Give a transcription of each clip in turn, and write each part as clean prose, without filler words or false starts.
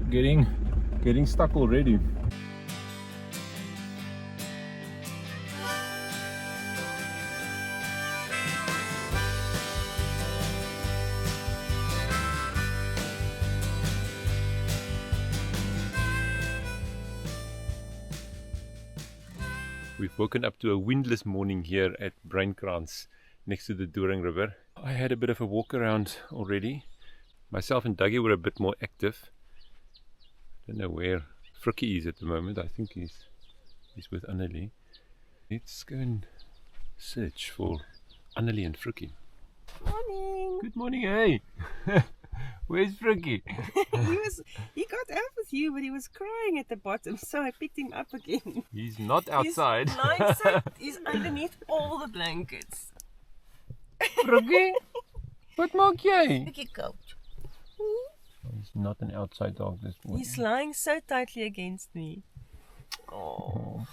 getting stuck already. We've woken up to a windless morning here at Bruinkrans next to the Doring River. I had a bit of a walk around already. Myself and Dougie were a bit more active. I don't know where Frikkie is at the moment. I think he's with Annelie. Let's go and search for Annelie and Frikkie. Morning. Good morning, hey! Where's Frikkie? He got out with you, but he was crying at the bottom, so I picked him up again. He's not outside. He's underneath all the blankets. Frikkie? Wat maak jy? Frikkie coat. He's not an outside dog this morning. He's lying so tightly against me. Oh.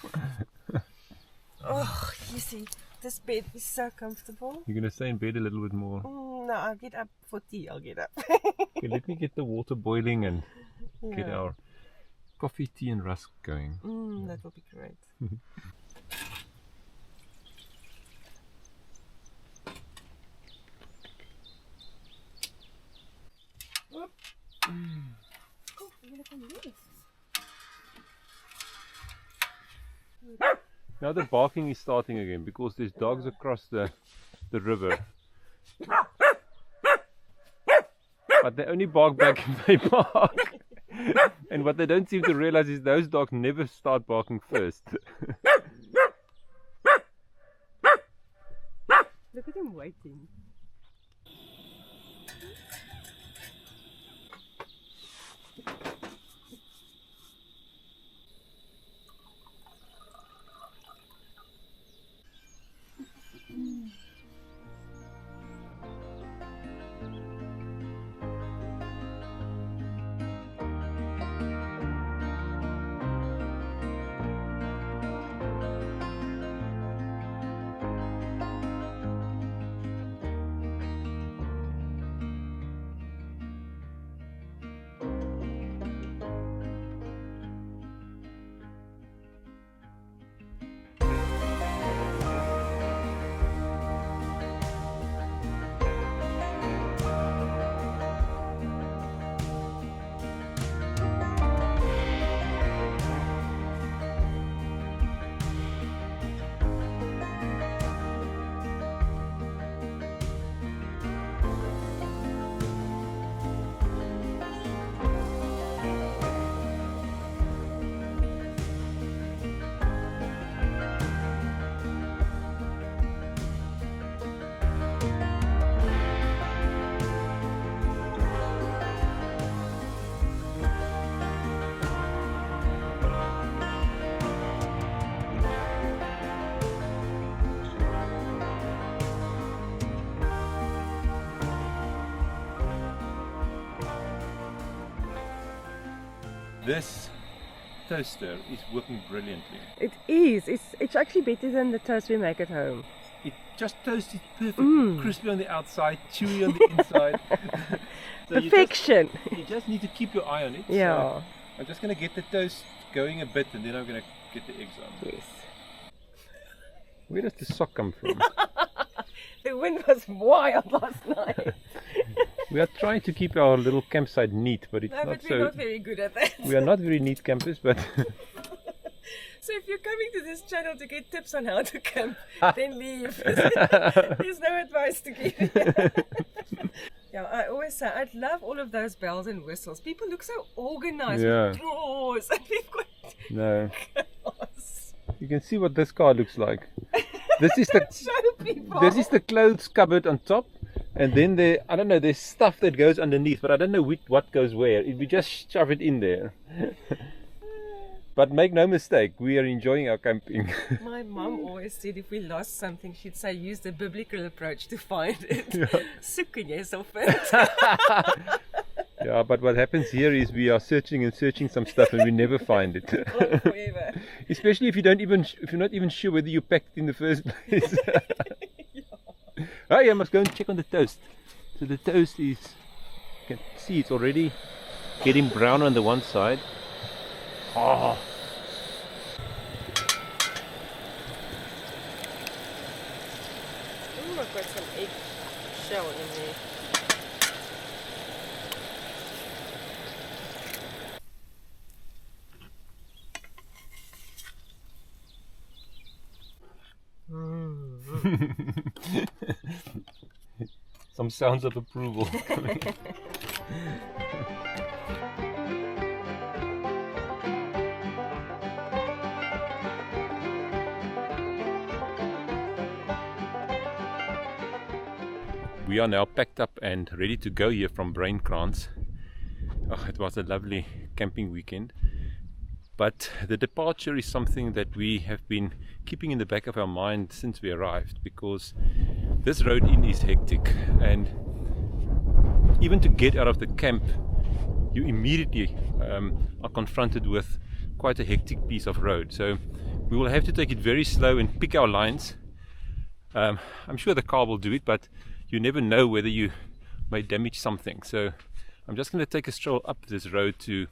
Oh, you see, this bed is so comfortable. You're going to stay in bed a little bit more. No, I'll get up for tea. I'll get up. Okay, let me get the water boiling and get our coffee, tea and rusk going. That will be great. Now the barking is starting again because there's dogs across the river. But they only bark back if they bark. And what they don't seem to realize is those dogs never start barking first. Look at him waiting. This toaster is working brilliantly. It is. It's actually better than the toast we make at home. It just toasts perfect, crispy on the outside, chewy on the inside. So Perfection. you just need to keep your eye on it. Yeah. So I'm just going to get the toast going a bit and then I'm going to get the eggs on. Yes. Where does the sock come from? The wind was wild last night. We are trying to keep our little campsite neat, but it's We're not very good at that. We are not very neat campers, but So if you're coming to this channel to get tips on how to camp, then leave. There's no advice to give. Yeah, I always say I'd love all of those bells and whistles. People look so organized with drawers and we've got chaos. You can see what this car looks like. This is the Show people. This is the clothes cupboard on top, and then I don't know, there's stuff that goes underneath, but I don't know what goes where. We just shove it in there. But make no mistake, we are enjoying our camping. My mum always said if we lost something, she'd say use the biblical approach to find it. Soek en jy sal vind. Yeah, but what happens here is we are searching and searching some stuff and we never find it. Forever. Especially if you're not even sure whether you packed it in the first place. Oh, I must go and check on the toast. So the toast is, you can see it's already getting brown on the one side. Oh. Ooh, I've got some egg shell in there. Some sounds of approval. We are now packed up and ready to go here from Bruinkrans. Oh, it was a lovely camping weekend. But the departure is something that we have been keeping in the back of our mind since we arrived, because this road in is hectic, and even to get out of the camp you immediately are confronted with quite a hectic piece of road. So we will have to take it very slow and pick our lines. I'm sure the car will do it, but you never know whether you may damage something. So I'm just going to take a stroll up this road to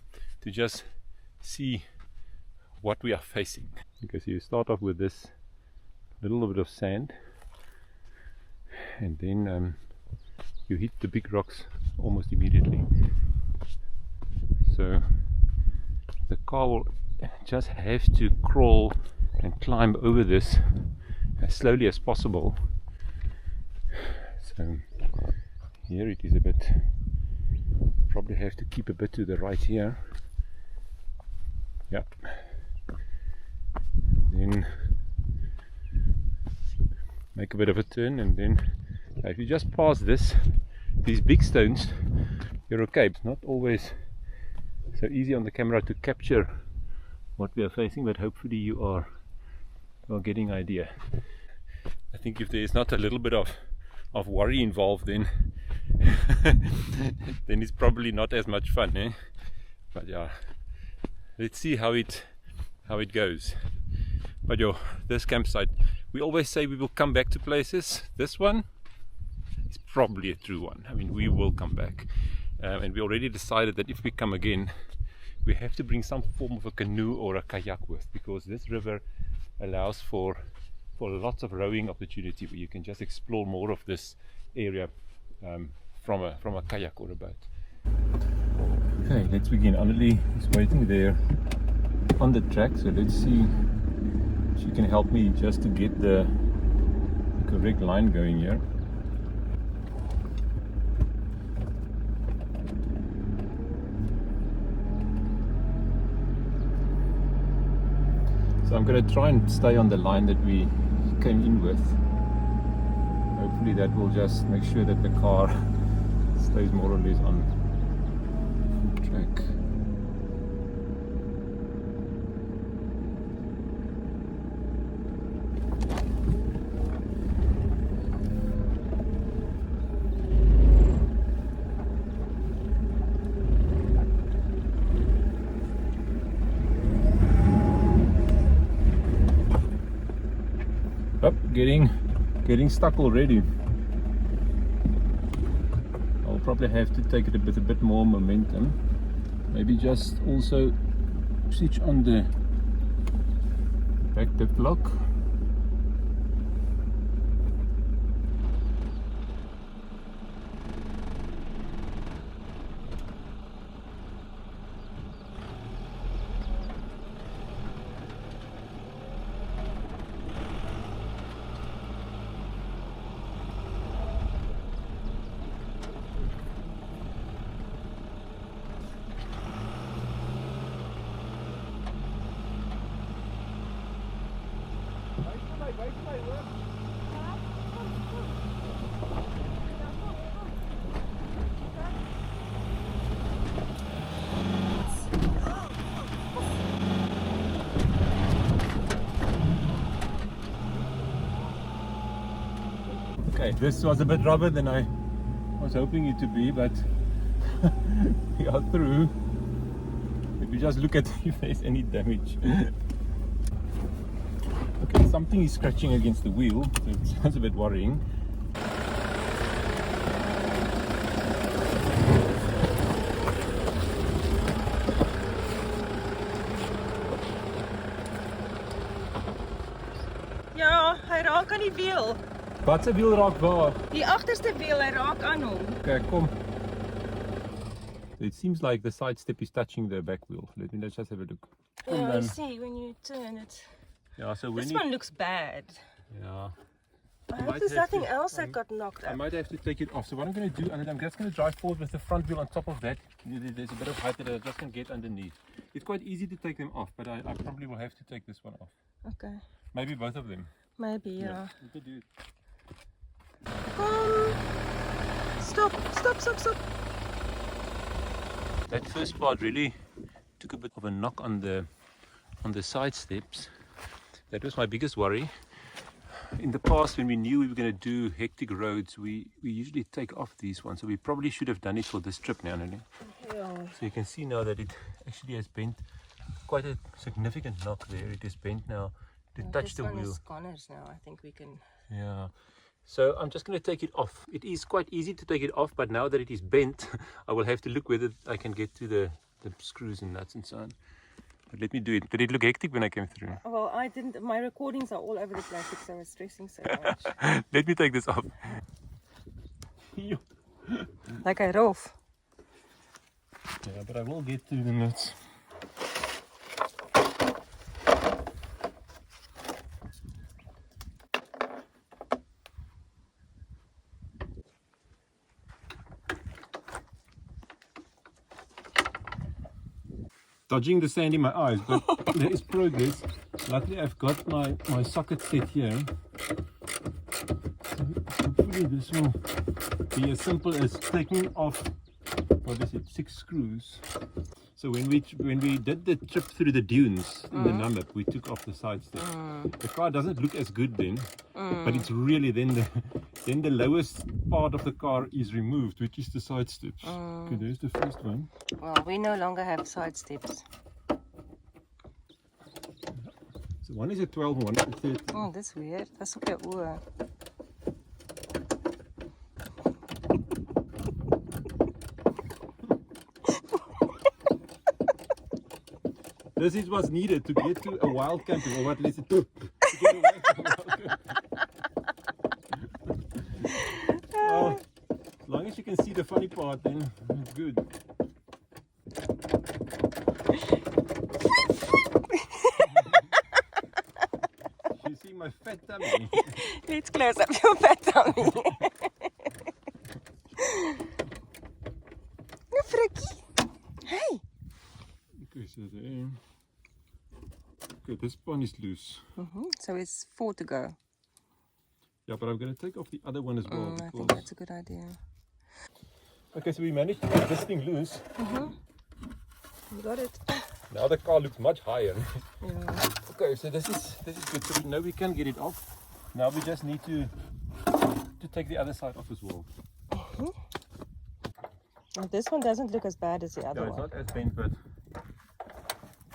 just see what we are facing. Okay, so you start off with this little bit of sand, and then you hit the big rocks almost immediately. So the car will just have to crawl and climb over this as slowly as possible. So here it is a bit, probably have to keep a bit to the right here. Yeah. Then make a bit of a turn, and then if you just pass these big stones, you're okay. It's not always so easy on the camera to capture what we are facing, but hopefully you are getting an idea. I think if there is not a little bit of worry involved, then then it's probably not as much fun, eh? But yeah, let's see how it goes. But this campsite, we always say we will come back to places. This one is probably a true one. I mean, we will come back, and we already decided that if we come again, we have to bring some form of a canoe or a kayak with, because this river allows for lots of rowing opportunity where you can just explore more of this area from a kayak or a boat. Okay, let's begin. Annelie is waiting there on the track, so let's see if she can help me just to get the correct line going here. So I'm going to try and stay on the line that we came in with. Hopefully that will just make sure that the car stays more or less on full track. Up, getting stuck already. I'll probably have to take it with a bit more momentum. Maybe just also switch on the back diff lock. Okay, this was a bit rougher than I was hoping it to be, but we are through. If you just look at if there's any damage. Okay, something is scratching against the wheel, so it sounds a bit worrying. Ja, hy raak aan die wiel. Wat se wiel raak waar? Die agterste wiel, hy raak aan hom. Okay, kom. So it seems like the side step is touching the back wheel. Let's just have a look. Yeah, you see when you turn it. Yeah, so when This you, one looks bad. yeah. I hope might there's have nothing to- else that got knocked I up. might have to take it off. So what I'm going to do, and I'm just going to drive forward with the front wheel on top of that. There's a bit of height that I'm just going to get underneath. It's quite easy to take them off, but I probably will have to take this one off. Okay, Maybe both of them. maybe, yeah. We could do it. Kom. Stop, stop, stop, stop. That first part really took a bit of a knock on the side steps. That was my biggest worry. In the past, when we knew we were going to do hectic roads, we usually take off these ones. So we probably should have done it for this trip now, Nelly. Yeah. So you can see now that it actually has bent quite a significant knock there. It is bent now to touch the This one wheel. is Connor's now. I think we can. Yeah. So I'm just going to take it off. It is quite easy to take it off, but now that it is bent, I will have to look whether I can get to the screws and nuts and so on. But let me do it. Did it look hectic when I came through? Well, I didn't. My recordings are all over the place because I was stressing so much. Let me take this off. Like I rough. Yeah, but I will get to the nuts. Dodging the sand in my eyes, but there is progress. Luckily I've got my socket set here. So hopefully this will be as simple as taking off, what is it, 6 screws. So when we did the trip through the dunes in the Namib, we took off the side step. The car doesn't look as good then, but it's really then the lowest part of the car is removed, which is the side steps. Okay, there's the first one. Well, we no longer have side steps. So one is a 12, one is a 13. Oh, that's weird. That's op jou oor. This is what's needed to get to a wild camping, or what let's say to get away from wild camping. Well, as long as you can see the funny part, then it's good. You see my fat tummy. Let's close up your fat tummy. No, Frikkie. Hey. Okay, so there. Okay, this one is loose. So it's 4 to go. Yeah, but I'm going to take off the other one as well. I think because... that's a good idea. Okay, so we managed to get this thing loose. You got it. Now the car looks much higher. Yeah. Okay, so this is good. So we know we can get it off. Now we just need to take the other side off as well. Well, this one doesn't look as bad as the other No, it's one. not as bent, but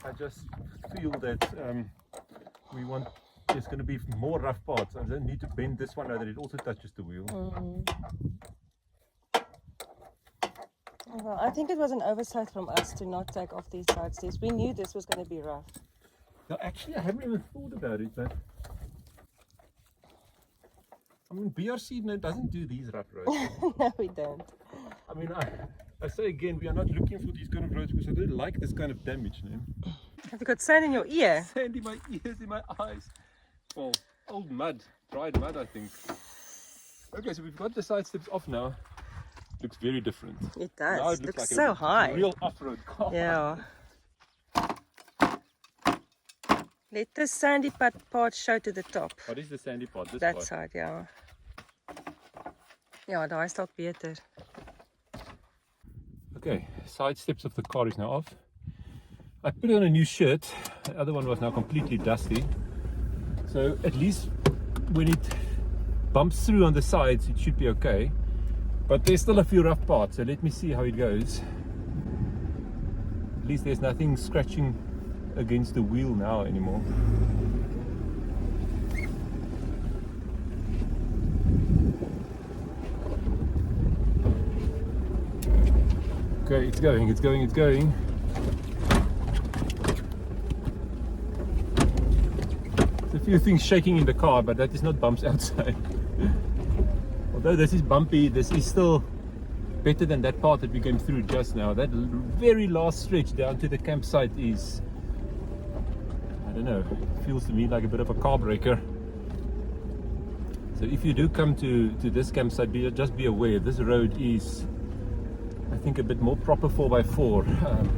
I just feel that there's going to be more rough parts. I don't need to bend this one now that it also touches the wheel. Well, I think it was an oversight from us to not take off these side steps. We knew this was going to be rough. No, actually, I haven't even thought about it, but I mean, BRC doesn't do these rough roads. No, we don't. I mean, I say again, we are not looking for these kind of roads because I don't like this kind of damage. No? Have you got sand in your ear? Sand in my ears, in my eyes. Well, old mud, dried mud, I think. Okay, so we've got the side steps off now. Looks very different. It does. Now It looks like so a high. real off-road car. Yeah. Let the sandy part show to the top. What is the sandy part? This That part? side, yeah. Ja, daar is dalk beter. Okay, side steps of the car is now off. I put on a new shirt. The other one was now completely dusty. So at least when it bumps through on the sides, it should be okay. But there's still a few rough parts, so let me see how it goes. At least there's nothing scratching against the wheel now anymore. Okay, it's going. It's a few things shaking in the car, but that is not bumps outside. Although this is bumpy, this is still better than that part that we came through just now. That very last stretch down to the campsite is, I don't know, feels to me like a bit of a car breaker. So if you do come to this campsite, just be aware this road is, I think, a bit more proper 4x4,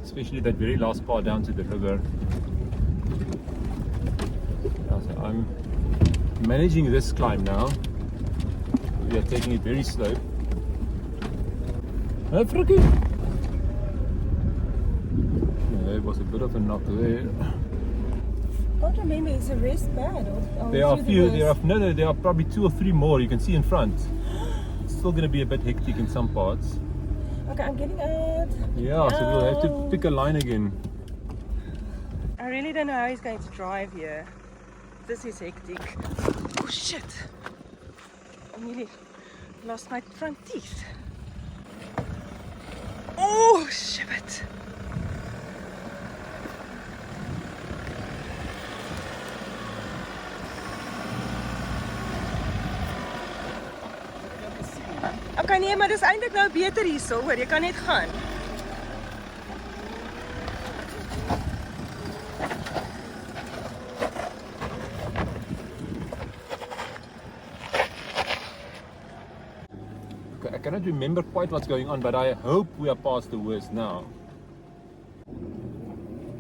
especially that very last part down to the river. Yeah, so I'm managing this climb now. We are taking it very slow. Oh, frikkie! Yeah, there was a bit of a knock there. I can't remember, is the rest bad? Or There are there are probably 2 or 3 more you can see in front. It's still going to be a bit hectic in some parts. Okay, I'm getting out. Yeah, so we'll have to pick a line again. I really don't know how he's going to drive here. This is hectic. Oh shit! I nearly lost my front teeth. Oh shit! Okay, nee, maar dis eintlik nou beter hierso, hoor, jy kan net gaan. Okay, I cannot remember quite what's going on, but I hope we are past the worst now.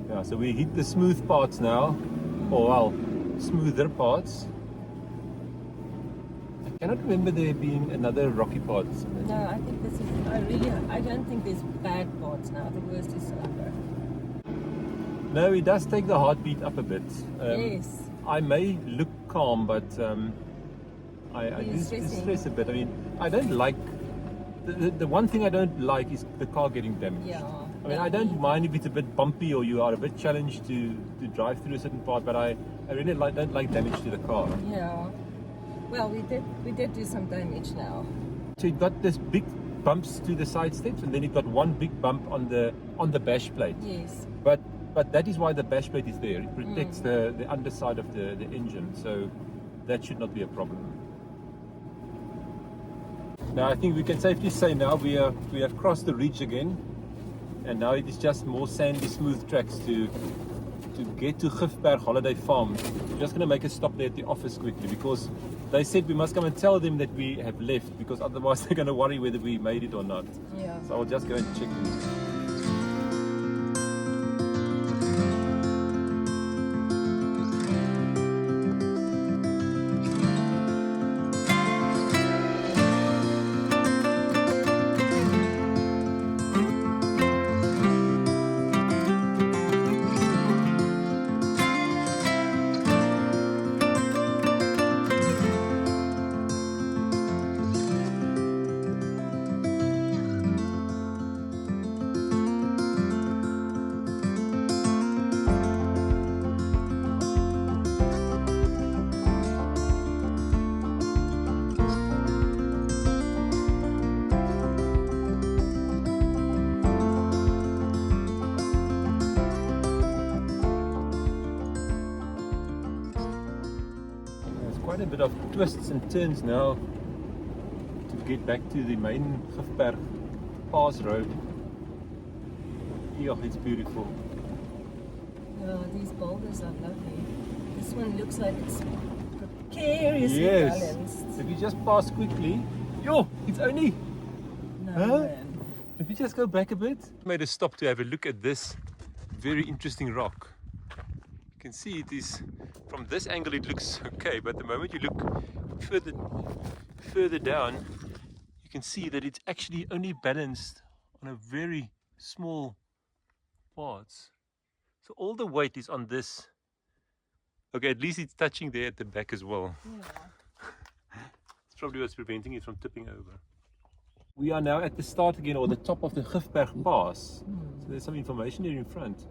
Yeah, so we hit the smooth parts now, or well, smoother parts. I cannot remember there being another rocky part. No, I think this is, I don't think there's bad parts now. The worst is over. No, it does take the heartbeat up a bit. Yes. I may look calm, but I do stress a bit. I mean, I don't like, the one thing I don't like is the car getting damaged. Yeah. I mean, I don't mind if it's a bit bumpy or you are a bit challenged to drive through a certain part, but I really don't like damage to the car. Yeah. Well, we did do some damage now. So it got this big bumps to the side steps, and then it got one big bump on the bash plate. Yes. But that is why the bash plate is there. It protects the underside of the engine, so that should not be a problem. Now I think we can safely say now we have crossed the ridge again, and now it is just more sandy, smooth tracks to get to Gifberg Holiday Farm. We're just going to make a stop there at the office quickly, because they said we must come and tell them that we have left, because otherwise they're going to worry whether we made it or not. Yeah. So I'll just go and check them. Quite a bit of twists and turns now to get back to the main Gifberg Pass Road. Yeah, it's beautiful. Yeah, these boulders are lovely. This one looks like it's precariously balanced. If you just pass quickly, yo, it's only. No, man. If you just go back a bit. Made a stop to have a look at this very interesting rock. You can see it is, from this angle it looks okay, but the moment you look further down, you can see that it's actually only balanced on a very small parts. So all the weight is on this. Okay, at least it's touching there at the back as well. Yeah. It's probably what's preventing it from tipping over. We are now at the start again, or the top of the Gifberg Pass. So there's some information here in front.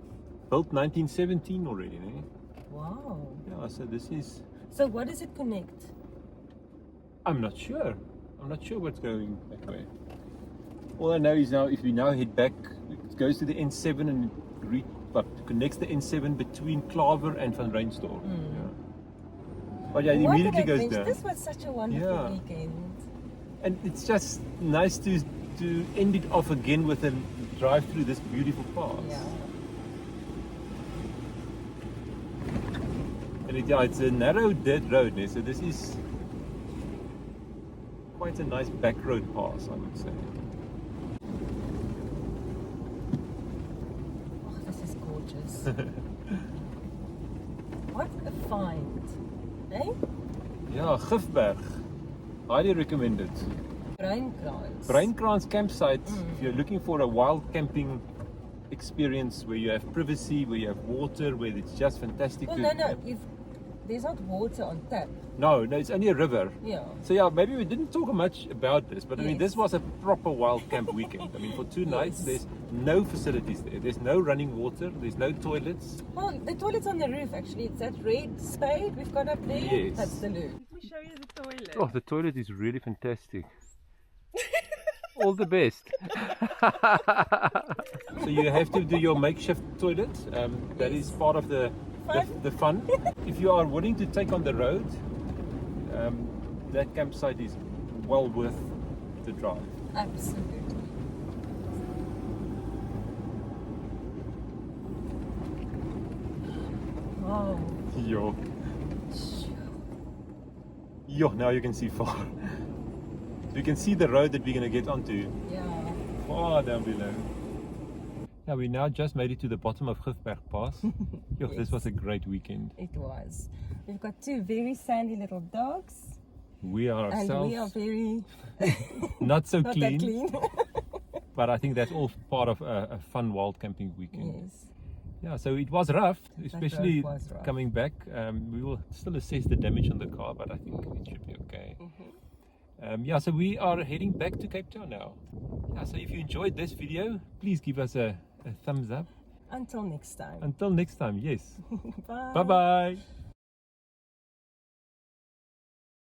Built 1917 already, eh? Wow. Yeah, so this is... So what does it connect? I'm not sure. I'm not sure what's going that way. All I know is now, if we now head back, it goes to the N7 and but connects the N7 between Klaver and Van Reinstorp. Yeah. But yeah, it What immediately an goes adventure. down. This was such a wonderful Yeah. weekend. And it's just nice to end it off again with a drive through this beautiful pass. Yeah. And it's a narrow dirt road, so this is quite a nice back road pass, I would say. Oh, this is gorgeous. What a find. Eh? Yeah, Gifberg. Highly recommended. Bruinkrans. Bruinkrans campsite, if you're looking for a wild camping experience where you have privacy, where you have water, where it's just fantastic. Well, no, there's not water on tap. No, it's only a river. Yeah. So yeah, maybe we didn't talk much about this, but I mean, Yes. this was a proper wild camp weekend. I mean, for 2 nights, there's no facilities there. There's no running water. There's no toilets. Well, the toilet's on the roof actually. It's that red spade we've got up there. Yes. That's the loo. Let me show you the toilet. Oh, the toilet is really fantastic. All the best. So you have to do your makeshift toilet. That is part of the fun. If you are willing to take on the road, that campsite is well worth the drive. Absolutely. Wow. Yo, now you can see far. You can see the road that we're going to get onto Yeah. far down below. Yeah, we now just made it to the bottom of Gifberg Pass. Yo, this was a great weekend. It was. We've got 2 very sandy little dogs. We are ourselves And we are very not so not clean, that clean. but I think that's all part of a fun wild camping weekend. Yes. Yeah, so it was rough, especially road was rough. coming back. We will still assess the damage on the car, but I think it should be okay. Yeah, so we are heading back to Cape Town now. Yeah, so if you enjoyed this video, please give us a thumbs up. Until next time. Until next time, yes. Bye. Bye-bye.